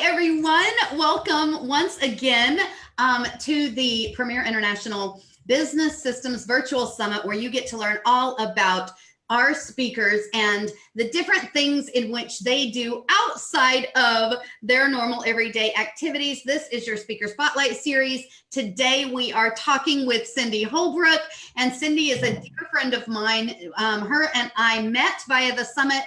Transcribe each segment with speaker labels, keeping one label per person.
Speaker 1: everyone. Welcome once again to the Premier International Business Systems Virtual Summit, where you get to learn all about our speakers and the different things in which they do outside of their normal everyday activities. This is your Speaker Spotlight series. Today we are talking with Cindy Holbrook, and Cindy is a dear friend of mine. Her and I met via the summit,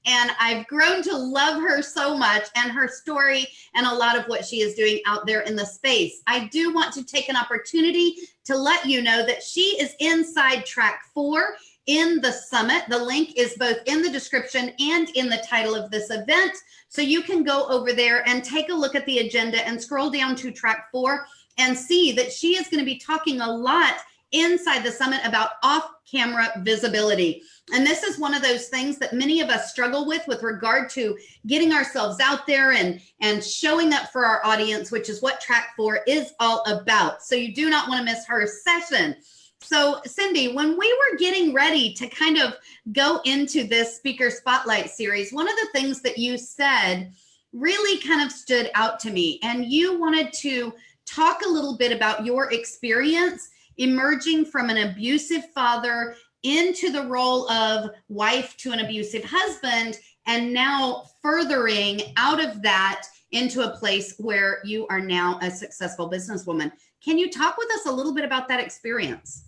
Speaker 1: and I've grown to love her so much and her story and a lot of what she is doing out there in the space. I do want to take an opportunity to let you know that she is inside track 4 in the summit. The link is both in the description and in the title of this event. So you can go over there and take a look at the agenda and scroll down to track 4 and see that she is going to be talking a lot inside the summit about off-camera visibility. And this is one of those things that many of us struggle with regard to getting ourselves out there and showing up for our audience, which is what track 4 is all about. So you do not want to miss her session. So Cindy, when we were getting ready to kind of go into this Speaker Spotlight series, one of the things that you said really kind of stood out to me, and you wanted to talk a little bit about your experience emerging from an abusive father into the role of wife to an abusive husband, and now furthering out of that into a place where you are now a successful businesswoman. Can you talk with us a little bit about that experience?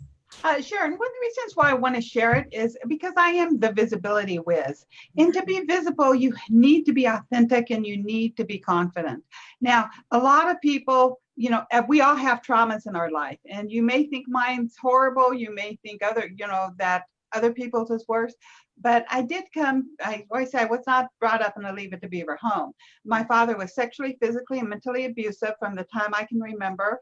Speaker 2: Sure. And one of the reasons why I want to share it is because I am the visibility whiz. And to be visible, you need to be authentic and you need to be confident. Now, a lot of people, you know, we all have traumas in our life, and you may think mine's horrible. You may think that other people's is worse. But I always say I was not brought up in a Leave It to Beaver home. My father was sexually, physically, and mentally abusive from the time I can remember.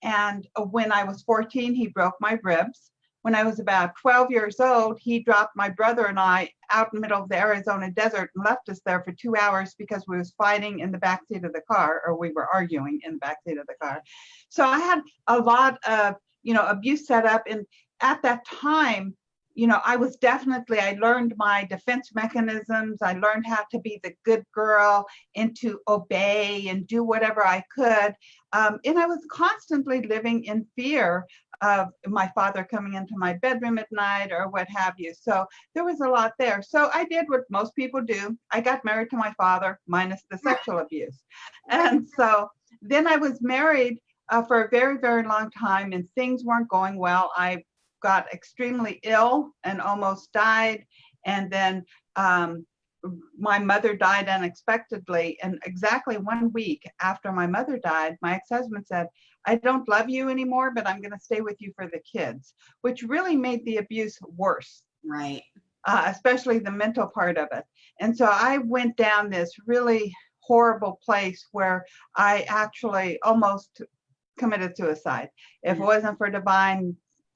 Speaker 2: And when I was 14, he broke my ribs. When I was about 12 years old, he dropped my brother and I out in the middle of the Arizona desert and left us there for 2 hours because we was fighting in the backseat of the car, or we were arguing in the backseat of the car. So I had a lot of, abuse set up. And at that time, I learned my defense mechanisms. I learned how to be the good girl and to obey and do whatever I could. And I was constantly living in fear of my father coming into my bedroom at night or what have you. So there was a lot there. So I did what most people do. I got married to my father, minus the sexual abuse. And so then I was married for a very, very long time, and things weren't going well. I got extremely ill and almost died. And then my mother died unexpectedly. And exactly 1 week after my mother died, my ex-husband said, "I don't love you anymore, but I'm going to stay with you for the kids," which really made the abuse worse.
Speaker 1: Right.
Speaker 2: Especially the mental part of it. And so I went down this really horrible place where I actually almost committed suicide. If it wasn't for divine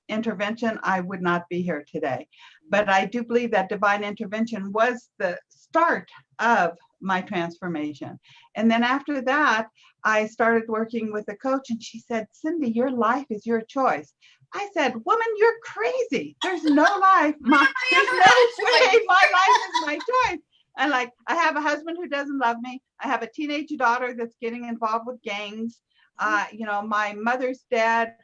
Speaker 2: intervention, I would not be here today. But I do believe that divine intervention was the start of my transformation. And then after that, I started working with a coach, and she said, "Cindy, your life is your choice." I said, "Woman, you're crazy. There's no life. There's no way my life is my choice." And I have a husband who doesn't love me. I have a teenage daughter that's getting involved with gangs. My mother's dead.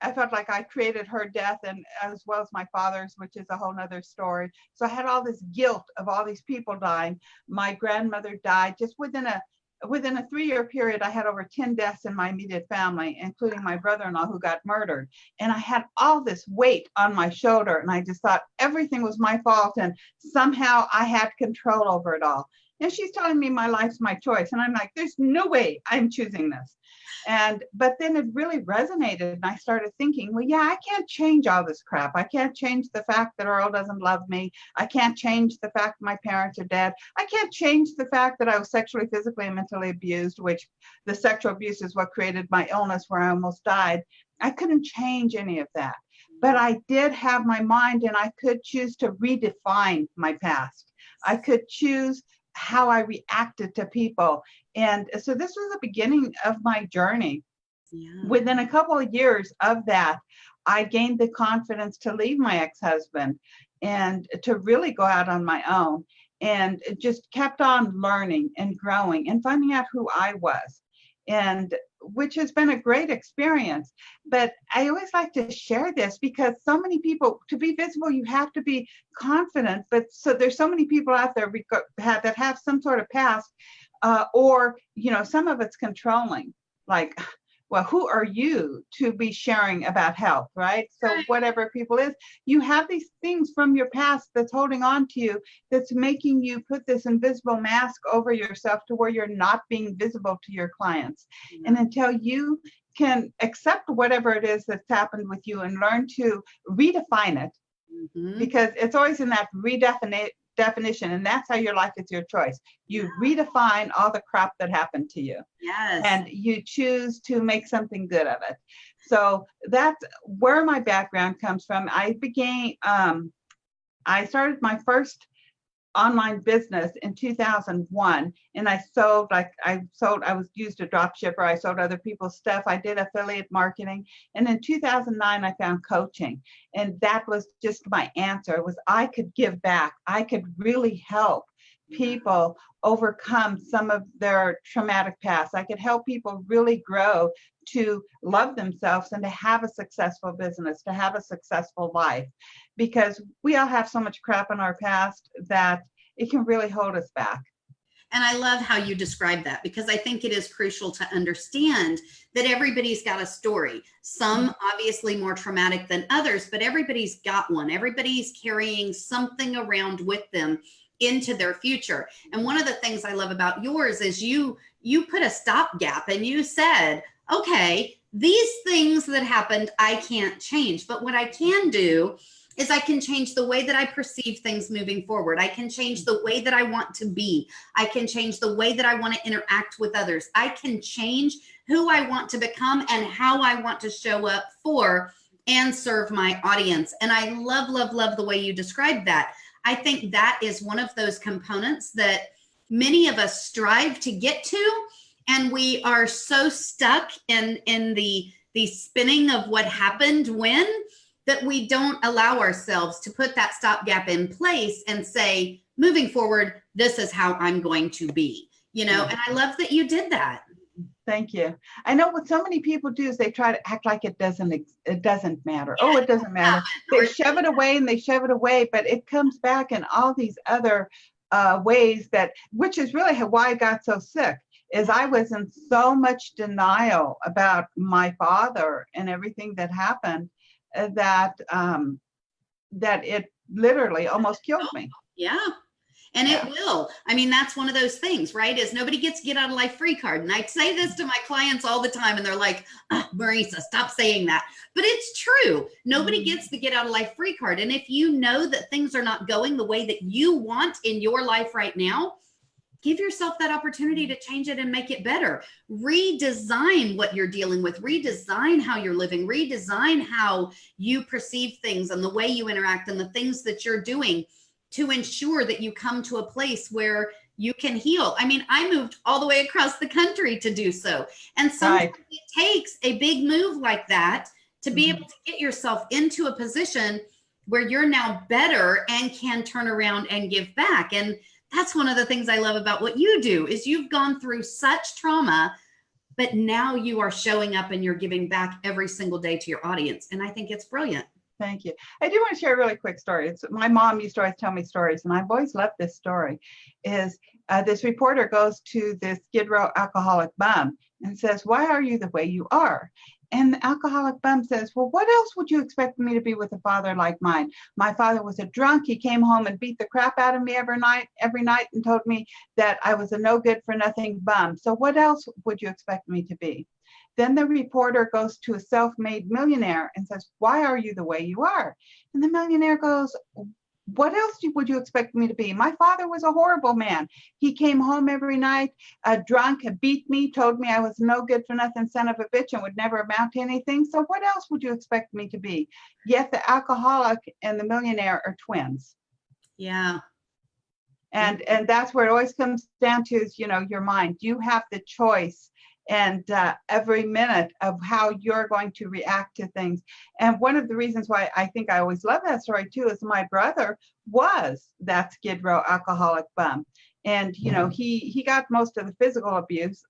Speaker 2: I felt like I created her death, and as well as my father's, which is a whole nother story. So I had all this guilt of all these people dying. My grandmother died just within a 3-year period. I had over 10 deaths in my immediate family, including my brother-in-law who got murdered. And I had all this weight on my shoulder, and I just thought everything was my fault, and somehow I had control over it all. And she's telling me my life's my choice. And I'm like, there's no way I'm choosing this. But then it really resonated. And I started thinking, well, yeah, I can't change all this crap. I can't change the fact that Earl doesn't love me. I can't change the fact my parents are dead. I can't change the fact that I was sexually, physically, and mentally abused, which the sexual abuse is what created my illness where I almost died. I couldn't change any of that. But I did have my mind, and I could choose to redefine my past. I could choose how I reacted to people. And so this was the beginning of my journey. Yeah. Within a couple of years of that, I gained the confidence to leave my ex-husband and to really go out on my own. and just kept on learning and growing and finding out who I was, and which has been a great experience. But I always like to share this because so many people, to be visible, you have to be confident. But so there's so many people out there that have some sort of past, or, some of it's controlling, like, well, who are you to be sharing about health, right? So whatever people is, you have these things from your past that's holding on to you, that's making you put this invisible mask over yourself to where you're not being visible to your clients. And until you can accept whatever it is that's happened with you and learn to redefine it, because it's always in that definition, and that's how your life is your choice. You redefine all the crap that happened to you.
Speaker 1: Yes.
Speaker 2: And you choose to make something good of it. So that's where my background comes from. I started my first online business in 2001, and I was used a drop shipper. I sold other people's stuff. I did affiliate marketing. And in 2009, I found coaching. And that was just my answer. It was, I could give back. I could really help people overcome some of their traumatic past. I could help people really grow to love themselves and to have a successful business, to have a successful life, because we all have so much crap in our past that it can really hold us back.
Speaker 1: And I love how you describe that, because I think it is crucial to understand that everybody's got a story. Some obviously more traumatic than others, but everybody's got one. Everybody's carrying something around with them into their future. And one of the things I love about yours is you put a stopgap and you said, okay, these things that happened, I can't change, but what I can do is I can change the way that I perceive things moving forward. I can change the way that I want to be. I can change the way that I want to interact with others. I can change who I want to become and how I want to show up for and serve my audience. And I love, love, love the way you described that. I think that is one of those components that many of us strive to get to, and we are so stuck in the spinning of what happened when, that we don't allow ourselves to put that stopgap in place and say, moving forward, this is how I'm going to be, and I love that you did that.
Speaker 2: Thank you. I know what so many people do is they try to act like it doesn't matter. Oh, it doesn't matter. They shove it away and they shove it away, but it comes back in all these other ways, which is really why I got so sick, is I was in so much denial about my father and everything that happened, that it literally almost killed me.
Speaker 1: Yeah. And it will. I mean, that's one of those things, right? Is nobody gets get out of life free card. And I say this to my clients all the time, and they're like, oh, Marissa, stop saying that. But it's true. Nobody gets the get out of life free card. And if you know that things are not going the way that you want in your life right now, give yourself that opportunity to change it and make it better. Redesign what you're dealing with, redesign how you're living, redesign how you perceive things and the way you interact and the things that you're doing to ensure that you come to a place where you can heal. I mean, I moved all the way across the country to do so. And sometimes it takes a big move like that to be able to get yourself into a position where you're now better and can turn around and give back. And that's one of the things I love about what you do, is you've gone through such trauma, but now you are showing up and you're giving back every single day to your audience. And I think it's brilliant.
Speaker 2: Thank you. I do want to share a really quick story. My mom used to always tell me stories, and I've always loved this story. Is this reporter goes to this Skid Row alcoholic bum and says, "Why are you the way you are?" And the alcoholic bum says, "Well, what else would you expect me to be with a father like mine? My father was a drunk. He came home and beat the crap out of me every night, and told me that I was a no good for nothing bum. So what else would you expect me to be?" Then the reporter goes to a self-made millionaire and says, "Why are you the way you are?" And the millionaire goes, "What else would you expect me to be? My father was a horrible man. He came home every night, drunk, beat me, told me I was no good for nothing, son of a bitch, and would never amount to anything. So what else would you expect me to be?" Yet the alcoholic and the millionaire are twins.
Speaker 1: Yeah.
Speaker 2: And that's where it always comes down to, is, your mind. You have the choice and every minute of how you're going to react to things. And one of the reasons why I think I always love that story too is my brother was that Skid Row alcoholic bum. And, you know, he got most of the physical abuse,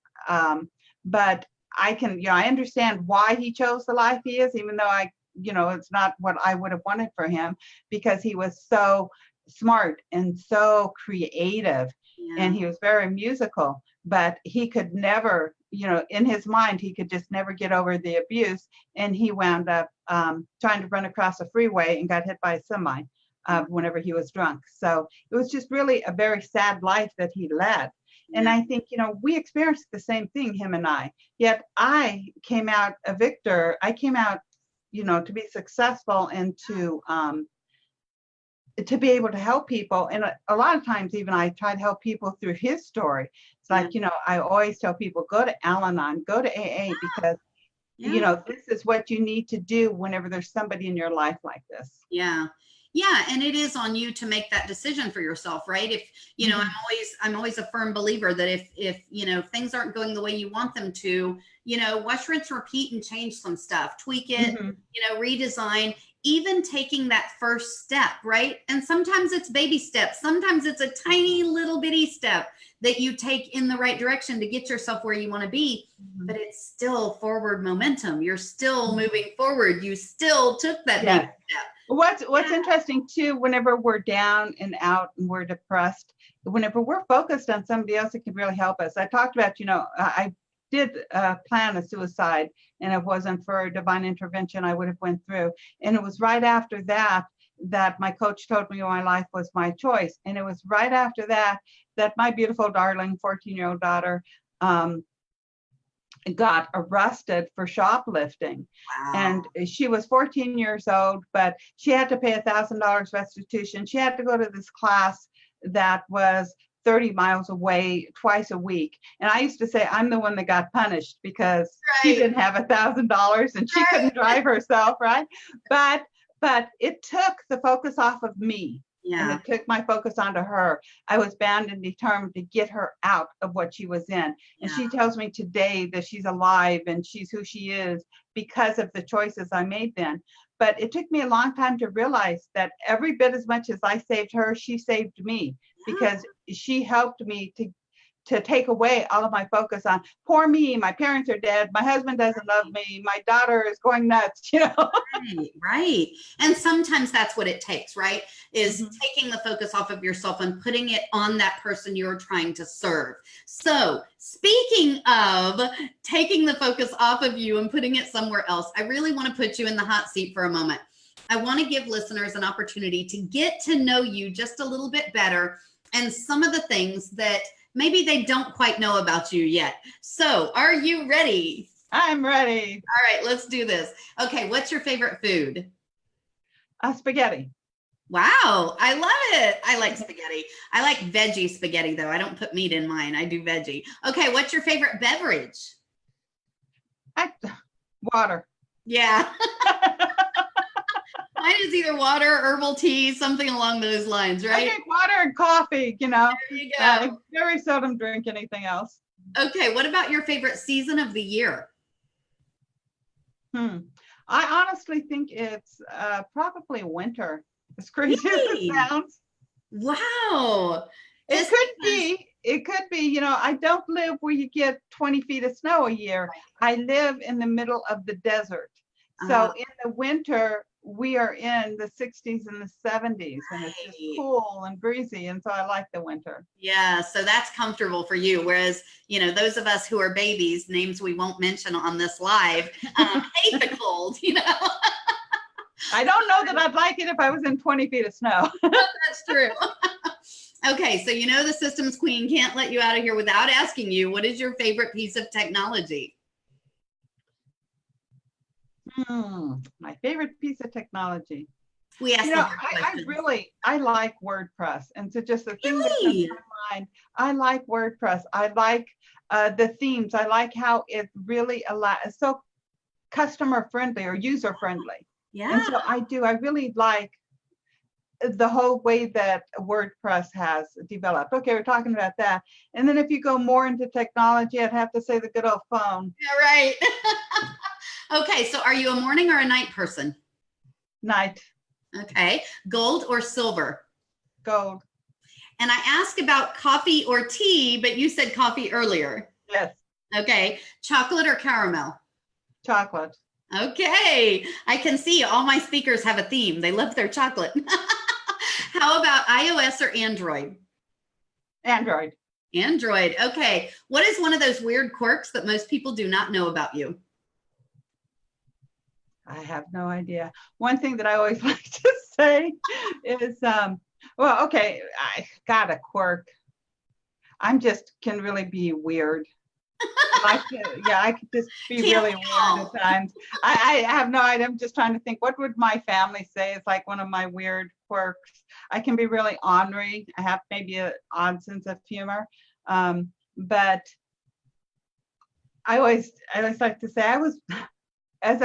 Speaker 2: but I can, you know, I understand why he chose the life he is, even though it's not what I would have wanted for him, because he was so smart and so creative, and he was very musical, but he could never, you know, in his mind, he could just never get over the abuse. And he wound up trying to run across a freeway and got hit by a semi whenever he was drunk. So it was just really a very sad life that he led. And I think, you know, we experienced the same thing, him and I, yet I came out a victor. I came out, you know, to be successful and to be able to help people. And a lot of times even I try to help people through his story. It's like, you know, I always tell people, go to Al-Anon, go to AA, because, you know, this is what you need to do whenever there's somebody in your life like this.
Speaker 1: Yeah. Yeah. And it is on you to make that decision for yourself, right? If, you know, I'm always a firm believer that if, you know, things aren't going the way you want them to, you know, wash, rinse, repeat, and change some stuff, tweak it, you know, redesign, even taking that first step, right? And sometimes it's baby steps. Sometimes it's a tiny little bitty step that you take in the right direction to get yourself where you want to be, but it's still forward momentum. You're still moving forward. You still took that baby step.
Speaker 2: What's interesting too, whenever we're down and out and we're depressed, whenever we're focused on somebody else, it can really help us. I talked about, you know, I did plan a suicide, and if it wasn't for divine intervention, I would have went through. And it was right after that my coach told me my life was my choice. And it was right after that my beautiful, darling 14-year-old daughter got arrested for shoplifting. And she was 14 years old, but she had to pay $1,000 restitution. She had to go to this class that was 30 miles away twice a week. And I used to say, I'm the one that got punished because she didn't have $1,000 and she couldn't drive herself, right? But it took the focus off of me. And it took my focus onto her. I was bound and determined to get her out of what she was in. And she tells me today that she's alive and she's who she is because of the choices I made then. But it took me a long time to realize that every bit as much as I saved her, she saved me, because she helped me to take away all of my focus on poor me, my parents are dead, my husband doesn't love me, my daughter is going nuts, you know.
Speaker 1: Right. And sometimes that's what it takes, right? Is taking the focus off of yourself and putting it on that person you're trying to serve. So speaking of taking the focus off of you and putting it somewhere else, I really want to put you in the hot seat for a moment. I want to give listeners an opportunity to get to know you just a little bit better and some of the things that maybe they don't quite know about you yet. So are you ready?
Speaker 2: I'm ready.
Speaker 1: All right, let's do this. Okay, what's your favorite food?
Speaker 2: Spaghetti.
Speaker 1: Wow, I love it. I like spaghetti. I like veggie spaghetti, though. I don't put meat in mine. I do veggie. Okay, what's your favorite beverage?
Speaker 2: Water.
Speaker 1: Yeah. Mine is either water, herbal tea, something along those lines, right?
Speaker 2: I drink water and coffee, you know.
Speaker 1: There you go.
Speaker 2: I very seldom drink anything else.
Speaker 1: Okay, what about your favorite season of the year?
Speaker 2: I honestly think it's probably winter. As crazy as it sounds.
Speaker 1: Wow.
Speaker 2: It could be, you know, I don't live where you get 20 feet of snow a year. I live in the middle of the desert. So in the winter, we are in the 60s and the 70s, and it's just cool and breezy. And so I like the winter.
Speaker 1: Yeah, so that's comfortable for you. Whereas, you know, those of us who are babies, names we won't mention on this live, hate the cold, you know.
Speaker 2: I don't know that I'd like it if I was in 20 feet of snow.
Speaker 1: That's true. Okay, so you know the systems queen can't let you out of here without asking you, what is your favorite piece of technology?
Speaker 2: My favorite piece of technology.
Speaker 1: We asked,
Speaker 2: you know, I like WordPress, and so just the thing that comes to my mind, I like WordPress. I like the themes. I like how it really is so customer friendly or user friendly. Yeah. And so I really like the whole way that WordPress has developed. Okay, we're talking about that. And then if you go more into technology, I'd have to say the good old phone.
Speaker 1: Yeah, right. Okay, so are you a morning or a night person?
Speaker 2: Night.
Speaker 1: Okay, gold or silver?
Speaker 2: Gold.
Speaker 1: And I asked about coffee or tea, but you said coffee earlier.
Speaker 2: Yes.
Speaker 1: Okay, chocolate or caramel?
Speaker 2: Chocolate.
Speaker 1: Okay, I can see all my speakers have a theme. They love their chocolate. How about iOS or Android?
Speaker 2: Android.
Speaker 1: Android. Okay, what is one of those weird quirks that most people do not know about you?
Speaker 2: I have no idea. One thing that I always like to say is, well, okay, I got a quirk. I'm just can really be weird. I could just be really weird at times. I have no idea. I'm just trying to think, what would my family say is like one of my weird quirks? I can be really ornery. I have maybe an odd sense of humor. But I always like to say I was as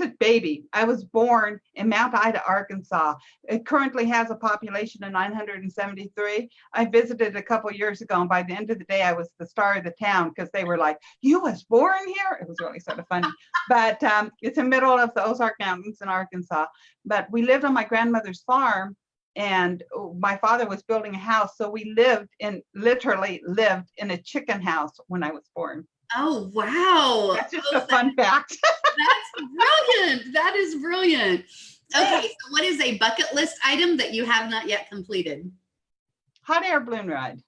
Speaker 2: a baby, I was born in Mount Ida, Arkansas. It currently has a population of 973. I visited a couple years ago, and by the end of the day, I was the star of the town because they were like, "You was born here?" It was really sort of funny. But it's in the middle of the Ozark Mountains in Arkansas. But we lived on my grandmother's farm, and my father was building a house, so we literally lived in a chicken house when I was born.
Speaker 1: Oh, wow.
Speaker 2: That's just a fun fact.
Speaker 1: That's brilliant. That is brilliant. Okay, so what is a bucket list item that you have not yet completed?
Speaker 2: Hot air balloon ride.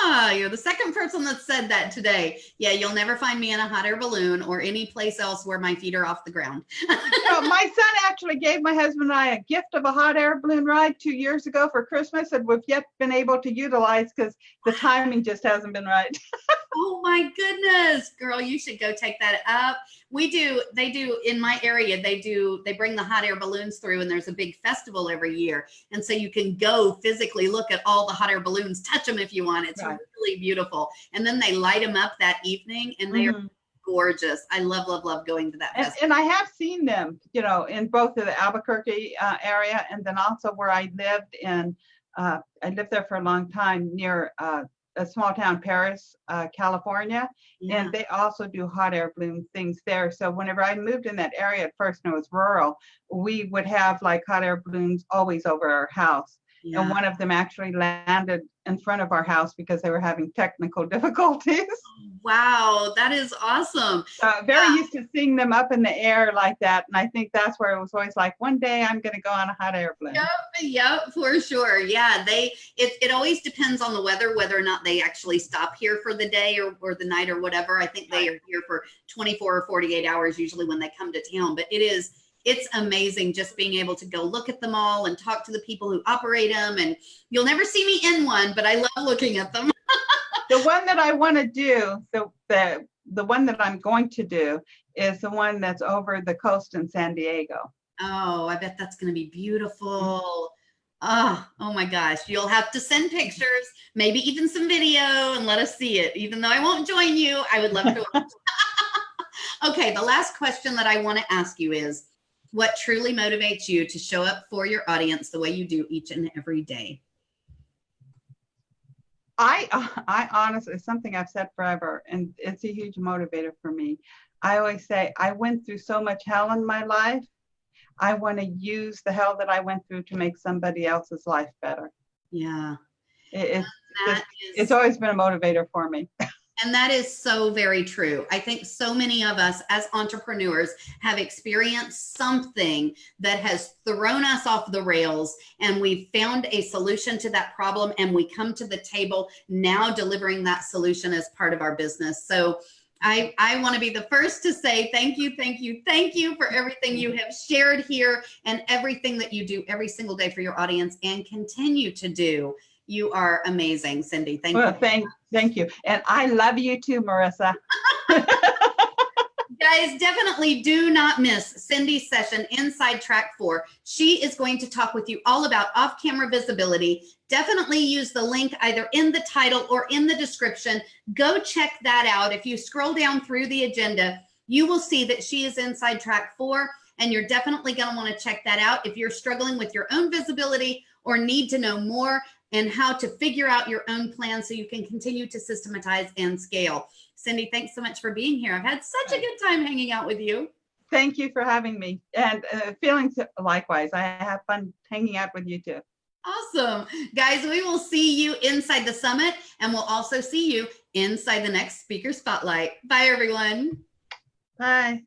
Speaker 1: Ah, you're the second person that said that today. Yeah, you'll never find me in a hot air balloon or any place else where my feet are off the ground.
Speaker 2: My son actually gave my husband and I a gift of a hot air balloon ride 2 years ago for Christmas, and we've yet been able to utilize because the timing just hasn't been right.
Speaker 1: Oh my goodness, girl, you should go take that up. They do in my area, they bring the hot air balloons through, and there's a big festival every year. And so you can go physically look at all the hot air balloons, touch them if you want. It's really beautiful. And then they light them up that evening, and they are gorgeous. I love, love, love going to that festival.
Speaker 2: And I have seen them, in both of the Albuquerque area, and then also where I lived I lived there for a long time near a small town, Paris, California, and they also do hot air balloon things there. So whenever I moved in that area at first, and it was rural, we would have like hot air balloons always over our house. Yeah. And one of them actually landed in front of our house because they were having technical difficulties.
Speaker 1: Wow, that is awesome.
Speaker 2: Very used to seeing them up in the air like that. And I think that's where it was always like, one day I'm going to go on a hot air balloon.
Speaker 1: Yep, for sure. Yeah, it always depends on the weather, whether or not they actually stop here for the day or the night or whatever. I think they are here for 24 or 48 hours usually when they come to town. But it's amazing just being able to go look at them all and talk to the people who operate them. And you'll never see me in one, but I love looking at them.
Speaker 2: The one that I want to do, the one that I'm going to do is the one that's over the coast in San Diego.
Speaker 1: Oh, I bet that's going to be beautiful. Oh my gosh. You'll have to send pictures, maybe even some video, and let us see it. Even though I won't join you, I would love to. Okay, the last question that I want to ask you is, what truly motivates you to show up for your audience the way you do each and every day?
Speaker 2: I honestly, it's something I've said forever, and it's a huge motivator for me. I always say, I went through so much hell in my life. I want to use the hell that I went through to make somebody else's life better.
Speaker 1: Yeah.
Speaker 2: It's always been a motivator for me.
Speaker 1: And that is so very true. I think so many of us as entrepreneurs have experienced something that has thrown us off the rails, and we've found a solution to that problem, and we come to the table now delivering that solution as part of our business. So I want to be the first to say thank you, thank you, thank you for everything you have shared here and everything that you do every single day for your audience and continue to do. You are amazing, Cindy. Thank you.
Speaker 2: Thank you. And I love you too, Marissa.
Speaker 1: Guys, definitely do not miss Cindy's session inside Track 4. She is going to talk with you all about off-camera visibility. Definitely use the link either in the title or in the description. Go check that out. If you scroll down through the agenda, you will see that she is inside Track 4, and you're definitely going to want to check that out. If you're struggling with your own visibility or need to know more and how to figure out your own plan so you can continue to systematize and scale. Cindy, thanks so much for being here. I've had such a good time hanging out with you.
Speaker 2: Thank you for having me, and feelings likewise. I have fun hanging out with you too.
Speaker 1: Awesome. Guys, we will see you inside the summit, and we'll also see you inside the next speaker spotlight. Bye, everyone.
Speaker 2: Bye.